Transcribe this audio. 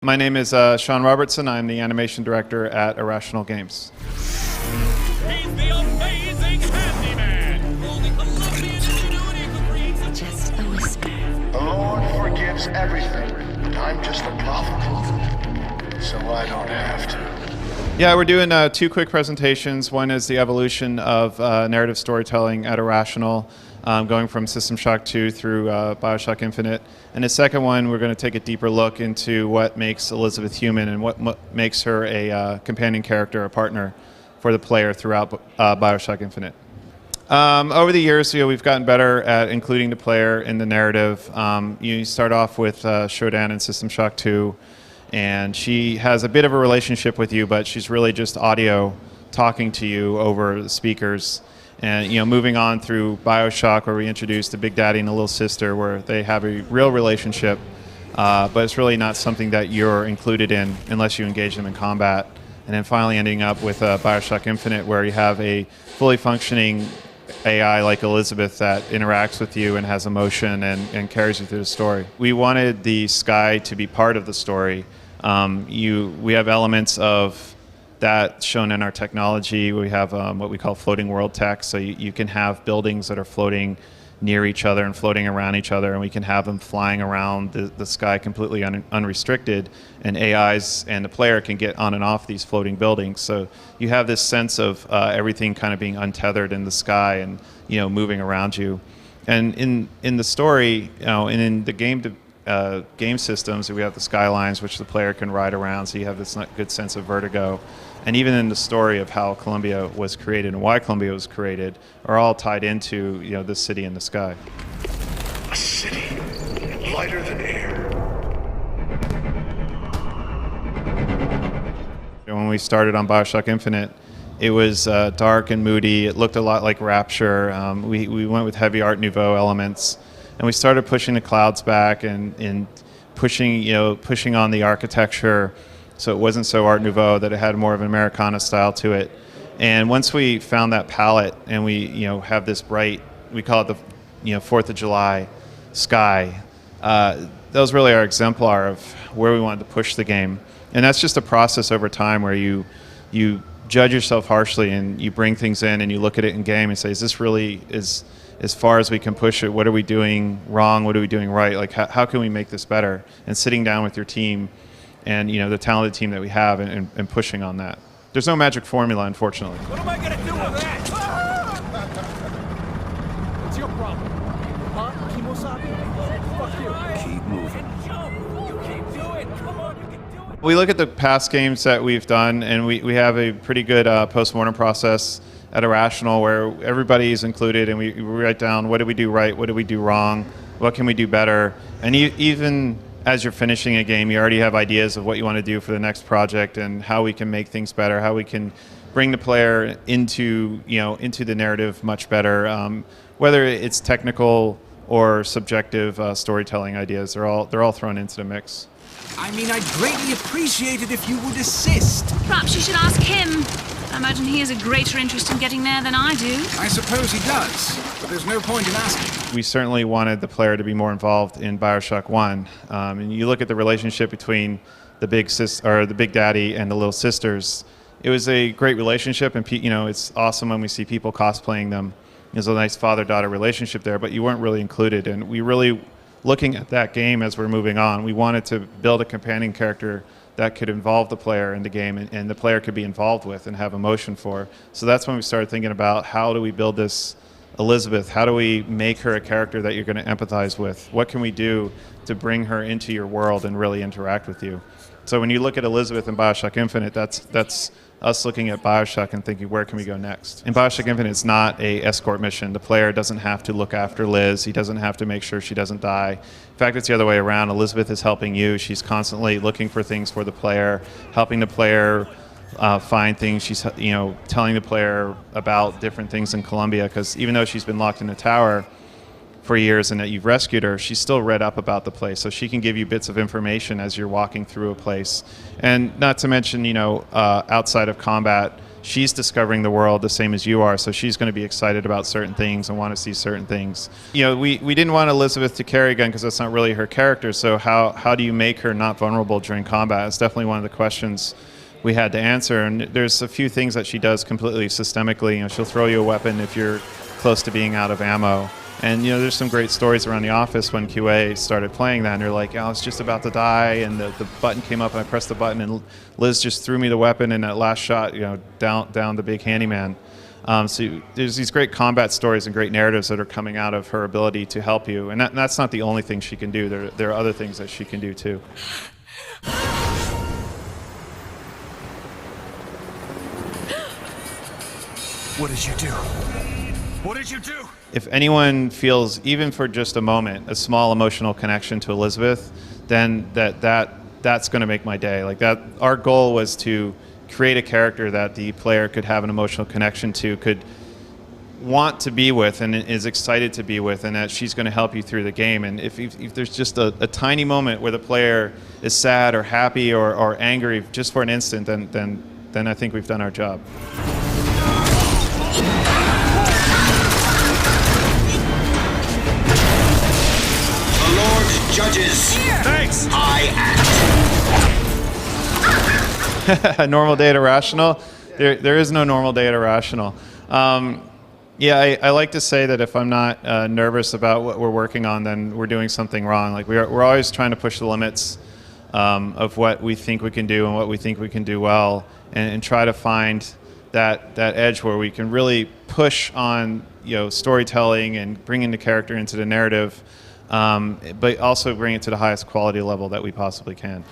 My name is Shawn Robertson. I'm the animation director at Irrational Games. He's the amazing handyman. Only Colombian ingenuity could create Just a whisper. The Lord forgives everything, but I'm just a prophet, so I don't have to. Yeah, we're doing two quick presentations. One is the evolution of narrative storytelling at Irrational, going from System Shock 2 through BioShock Infinite. And the second one, we're going to take a deeper look into what makes Elizabeth human and what makes her a companion character, a partner for the player throughout BioShock Infinite. Over the years, we've gotten better at including the player in the narrative. You start off with Shodan in System Shock 2, and she has a bit of a relationship with you, but she's really just audio talking to you over the speakers. And moving on through BioShock, where we introduced the Big Daddy and the Little Sister, where they have a real relationship, but it's really not something that you're included in unless you engage them in combat. And then finally ending up with BioShock Infinite, where you have a fully functioning AI like Elizabeth that interacts with you and has emotion and carries you through the story. We wanted the sky to be part of the story. We have elements of that shown in our technology. We have what we call floating world tech, so you can have buildings that are floating near each other and floating around each other, and we can have them flying around the sky completely unrestricted, and AIs and the player can get on and off these floating buildings. So you have this sense of everything kind of being untethered in the sky and moving around you. And in the story, and in the game systems, we have the skylines which the player can ride around, so you have this good sense of vertigo. And even in the story of how Columbia was created and why Columbia was created are all tied into this city in the sky. A city lighter than air. When we started on BioShock Infinite, it was dark and moody. It looked a lot like Rapture. We went with heavy Art Nouveau elements, and we started pushing the clouds back and pushing on the architecture, so it wasn't so Art Nouveau, that it had more of an Americana style to it. And once we found that palette, and we have this bright, we call it the 4th of July sky, that was really our exemplar of where we wanted to push the game. And that's just a process over time where you judge yourself harshly and you bring things in and you look at it in game and say, is this really as far as we can push it? What are we doing wrong? What are we doing right? Like, how can we make this better? And sitting down with your team and the talented team that we have and pushing on that. There's no magic formula, unfortunately. What am I gonna do with that? What's your problem? Huh? Kimosabi? Fuck you. Keep moving. You can do it. Come on, you can do it. We look at the past games that we've done, and we have a pretty good post-mortem process at Irrational where everybody is included, and we write down what did we do right, what did we do wrong, what can we do better. And even as you're finishing a game, you already have ideas of what you want to do for the next project and how we can make things better, how we can bring the player into the narrative much better. Whether it's technical or subjective storytelling ideas, they're all thrown into the mix. I mean, I'd greatly appreciate it if you would assist. Perhaps you should ask him. I imagine he has a greater interest in getting there than I do. I suppose he does, but there's no point in asking. We certainly wanted the player to be more involved in BioShock 1. And you look at the relationship between the Big Daddy and the Little Sisters. It was a great relationship, and it's awesome when we see people cosplaying them. There's a nice father-daughter relationship there, but you weren't really included. And we really, looking at that game as we're moving on, we wanted to build a companion character that could involve the player in the game and the player could be involved with and have emotion for. So that's when we started thinking about, how do we build this Elizabeth? How do we make her a character that you're going to empathize with? What can we do to bring her into your world and really interact with you? So when you look at Elizabeth in BioShock Infinite, that's us looking at BioShock and thinking, where can we go next? In BioShock Infinite, it's not a escort mission. The player doesn't have to look after Liz. He doesn't have to make sure she doesn't die. In fact, it's the other way around. Elizabeth is helping you. She's constantly looking for things for the player, helping the player find things. She's telling the player about different things in Columbia, because even though she's been locked in a tower for years and that you've rescued her, she's still read up about the place, so she can give you bits of information as you're walking through a place. And not to mention, outside of combat, she's discovering the world the same as you are, so she's going to be excited about certain things and want to see certain things. You know, we didn't want Elizabeth to carry a gun because that's not really her character, so how do you make her not vulnerable during combat? It's definitely one of the questions we had to answer, and there's a few things that she does completely systemically. You know, she'll throw you a weapon if you're close to being out of ammo. And you know, there's some great stories around the office when QA started playing that, and they're like, oh, I was just about to die, and the button came up, and I pressed the button, and Liz just threw me the weapon, and that last shot, you know, down the big handyman. So there's these great combat stories and great narratives that are coming out of her ability to help you, and that's not the only thing she can do. There are other things that she can do too. What did you do? What did you do? If anyone feels, even for just a moment, a small emotional connection to Elizabeth, then that's going to make my day. Like that, our goal was to create a character that the player could have an emotional connection to, could want to be with, and is excited to be with, and that she's going to help you through the game. And if there's just a tiny moment where the player is sad or happy or angry just for an instant, then I think we've done our job. Judges. Thanks. I act. A normal day at Irrational? There is no normal day at Irrational. Yeah, I like to say that if I'm not nervous about what we're working on, then we're doing something wrong. Like we're always trying to push the limits of what we think we can do and what we think we can do well, and try to find that edge where we can really push on, you know, storytelling and bringing the character into the narrative. But also bring it to the highest quality level that we possibly can.